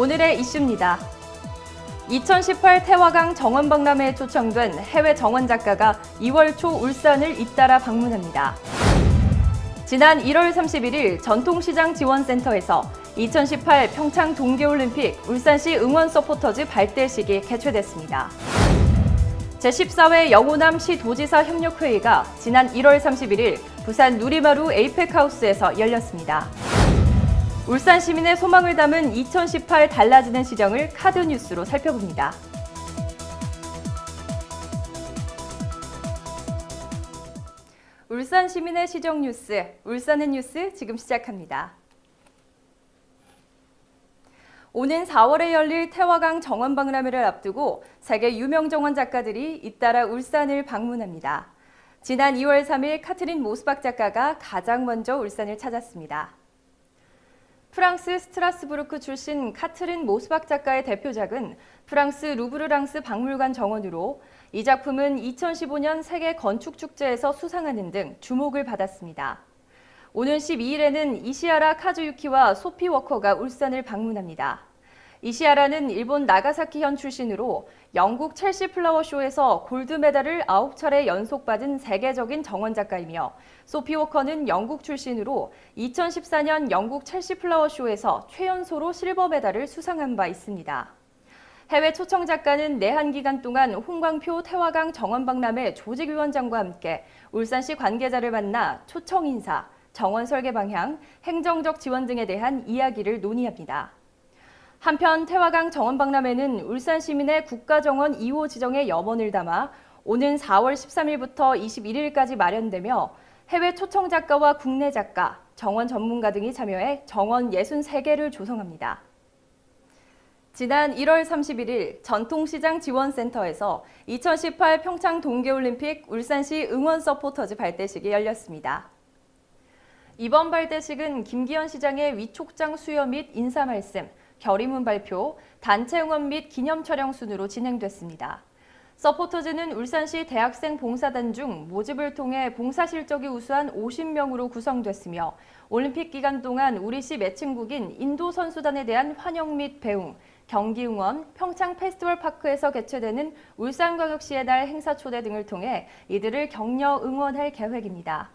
오늘의 이슈입니다. 2018 태화강 정원박람회에 초청된 해외 정원 작가가 2월 초 울산을 잇따라 방문합니다. 지난 1월 31일 전통시장 지원센터에서 2018 평창 동계올림픽 울산시 응원 서포터즈 발대식이 개최됐습니다. 제14회 영호남 시도지사 협력회의가 지난 1월 31일 부산 누리마루 에이펙하우스에서 열렸습니다. 울산 시민의 소망을 담은 2018 달라지는 시정을 카드뉴스로 살펴봅니다. 울산 시민의 시정 뉴스, 울산의 뉴스 지금 시작합니다. 오는 4월에 열릴 태화강 정원박람회를 앞두고 세계 유명 정원 작가들이 잇따라 울산을 방문합니다. 지난 2월 3일 카트린 모스박 작가가 가장 먼저 울산을 찾았습니다. 프랑스 스트라스부르크 출신 카트린 모스박 작가의 대표작은 프랑스 루브르랑스 박물관 정원으로 이 작품은 2015년 세계 건축축제에서 수상하는 등 주목을 받았습니다. 오는 12일에는 이시하라 카즈유키와 소피 워커가 울산을 방문합니다. 이시하라는 일본 나가사키현 출신으로 영국 첼시 플라워쇼에서 골드메달을 9차례 연속 받은 세계적인 정원 작가이며 소피 워커는 영국 출신으로 2014년 영국 첼시 플라워쇼에서 최연소로 실버 메달을 수상한 바 있습니다. 해외 초청 작가는 내한 기간 동안 홍광표 태화강 정원박람회 조직위원장과 함께 울산시 관계자를 만나 초청 인사, 정원 설계 방향, 행정적 지원 등에 대한 이야기를 논의합니다. 한편 태화강 정원박람회는 울산 시민의 국가정원 2호 지정의 염원을 담아 오는 4월 13일부터 21일까지 마련되며 해외 초청 작가와 국내 작가, 정원 전문가 등이 참여해 정원 63개를 조성합니다. 지난 1월 31일 전통시장 지원센터에서 2018 평창 동계올림픽 울산시 응원 서포터즈 발대식이 열렸습니다. 이번 발대식은 김기현 시장의 위촉장 수여 및 인사 말씀, 결의문 발표, 단체 응원 및 기념 촬영 순으로 진행됐습니다. 서포터즈는 울산시 대학생 봉사단 중 모집을 통해 봉사 실적이 우수한 50명으로 구성됐으며 올림픽 기간 동안 우리시 매칭국인 인도 선수단에 대한 환영 및 배웅, 경기 응원, 평창 페스티벌 파크에서 개최되는 울산광역시의 날 행사 초대 등을 통해 이들을 격려 응원할 계획입니다.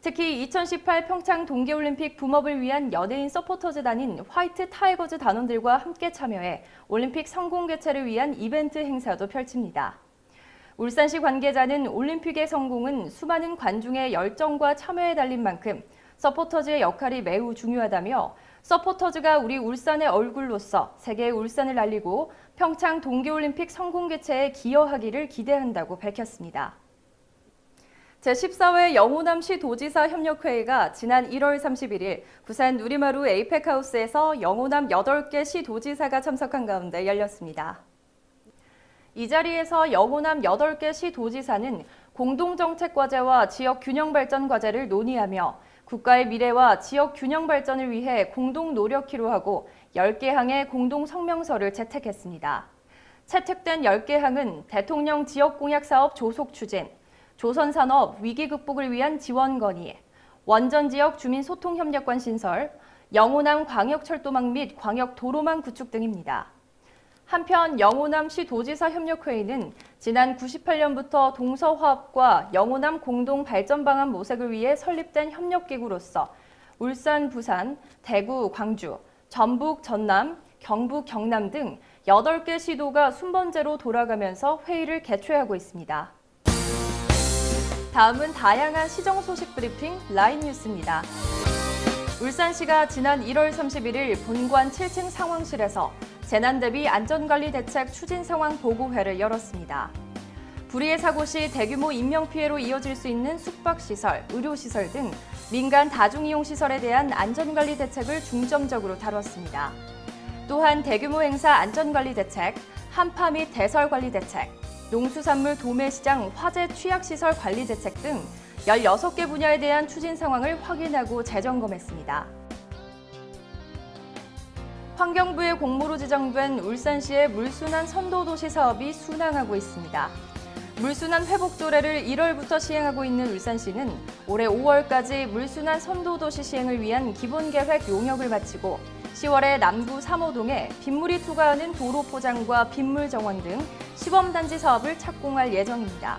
특히 2018 평창 동계올림픽 붐업을 위한 연예인 서포터즈단인 화이트 타이거즈 단원들과 함께 참여해 올림픽 성공 개최를 위한 이벤트 행사도 펼칩니다. 울산시 관계자는 올림픽의 성공은 수많은 관중의 열정과 참여에 달린 만큼 서포터즈의 역할이 매우 중요하다며 서포터즈가 우리 울산의 얼굴로서 세계의 울산을 알리고 평창 동계올림픽 성공 개최에 기여하기를 기대한다고 밝혔습니다. 제14회 영호남시 도지사 협력회의가 지난 1월 31일 부산 누리마루 에이펙하우스에서 영호남 8개 시 도지사가 참석한 가운데 열렸습니다. 이 자리에서 영호남 8개 시 도지사는 공동정책 과제와 지역 균형 발전 과제를 논의하며 국가의 미래와 지역 균형 발전을 위해 공동 노력키로 하고 10개 항의 공동 성명서를 채택했습니다. 채택된 10개 항은 대통령 지역공약사업 조속 추진, 조선산업 위기 극복을 위한 지원 건의, 원전지역 주민소통협력관 신설, 영호남 광역철도망 및 광역도로망 구축 등입니다. 한편 영호남시 도지사 협력회의는 지난 98년부터 동서화합과 영호남 공동발전방안 모색을 위해 설립된 협력기구로서 울산, 부산, 대구, 광주, 전북, 전남, 경북, 경남 등 8개 시도가 순번제로 돌아가면서 회의를 개최하고 있습니다. 다음은 다양한 시정 소식 브리핑 라인 뉴스입니다. 울산시가 지난 1월 31일 본관 7층 상황실에서 재난 대비 안전관리 대책 추진 상황 보고회를 열었습니다. 불의의 사고 시 대규모 인명피해로 이어질 수 있는 숙박시설, 의료시설 등 민간 다중이용시설에 대한 안전관리 대책을 중점적으로 다뤘습니다. 또한 대규모 행사 안전관리 대책, 한파 및 대설관리 대책, 농수산물 도매시장 화재 취약시설 관리 대책 등 16개 분야에 대한 추진 상황을 확인하고 재점검했습니다. 환경부의 공모로 지정된 울산시의 물순환 선도도시 사업이 순항하고 있습니다. 물순환 회복 조례를 1월부터 시행하고 있는 울산시는 올해 5월까지 물순환 선도도시 시행을 위한 기본계획 용역을 마치고 10월에 남구 3호동에 빗물이 투과하는 도로 포장과 빗물 정원 등 시범단지 사업을 착공할 예정입니다.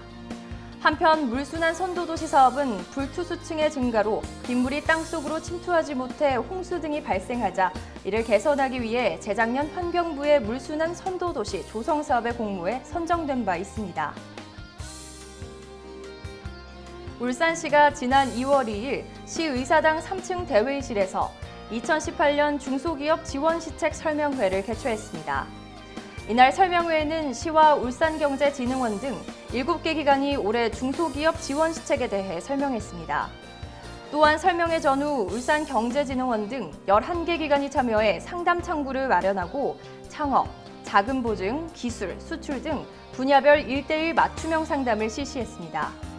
한편 물순환 선도도시 사업은 불투수층의 증가로 빗물이 땅속으로 침투하지 못해 홍수 등이 발생하자 이를 개선하기 위해 재작년 환경부의 물순환 선도도시 조성 사업의 공모에 선정된 바 있습니다. 울산시가 지난 2월 2일 시의사당 3층 대회의실에서 2018년 중소기업 지원시책 설명회를 개최했습니다. 이날 설명회에는 시와 울산경제진흥원 등 7개 기관이 올해 중소기업 지원시책에 대해 설명했습니다. 또한 설명회 전후 울산경제진흥원 등 11개 기관이 참여해 상담 창구를 마련하고 창업, 자금 보증, 기술, 수출 등 분야별 1:1 맞춤형 상담을 실시했습니다.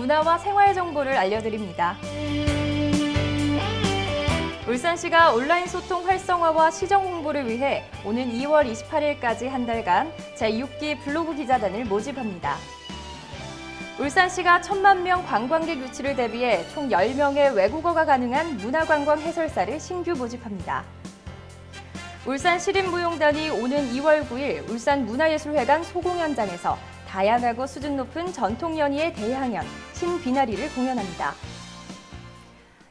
문화와 생활 정보를 알려드립니다. 울산시가 온라인 소통 활성화와 시정 홍보를 위해 오는 2월 28일까지 한 달간 제6기 블로그 기자단을 모집합니다. 울산시가 1,000만 명 관광객 유치를 대비해 총 10명의 외국어가 가능한 문화관광 해설사를 신규 모집합니다. 울산시립무용단이 오는 2월 9일 울산문화예술회관 소공연장에서 다양하고 수준 높은 전통연희의 대항연 신비나리를 공연합니다.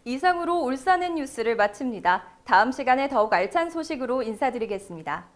이상으로 울산의 뉴스를 마칩니다. 다음 시간에 더욱 알찬 소식으로 인사드리겠습니다.